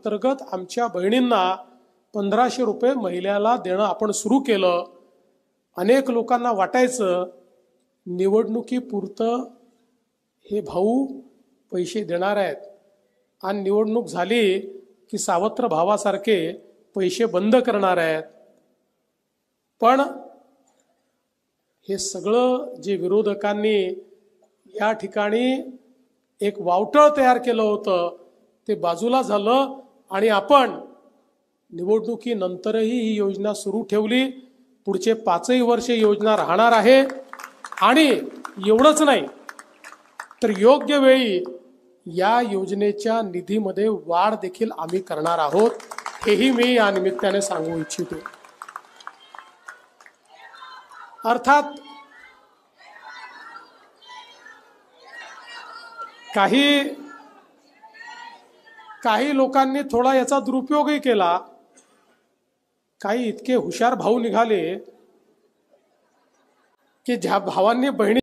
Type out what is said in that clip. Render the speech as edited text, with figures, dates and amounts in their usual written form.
अंतर्गत आमच्या बहिणींना 1500 रुपये महिन्याला देणं आपण सुरू केलं। अनेक लोकांना वाटायचं निवडणुकीपुरतं हे भाऊ पैसे देणार आहेत आणि निवडणूक झाली की सावत्र भावासारखे पैसे बंद करणार आहेत। पण हे सगळं जे विरोधकांनी या ठिकाणी एक वावटळ तयार केलं होतं ते बाजूला झालं आणि आपण निवडणुकीनंतरही ही योजना सुरू ठेवली। पुढचे 5 वर्ष योजना राहणार आहे आणि एवढंच नाही तर योग्य वेळी या योजनेच्या निधीमध्ये वाढ देखील आम्ही करणार आहोत, हेही मी या निमित्ताने सांगू इच्छितो। अर्थात काही लोकांनी थोडा याचा दुरुपयोगही केला। काही इतके हुशार भाऊ निघाले की ज्या भावांनी बहिणी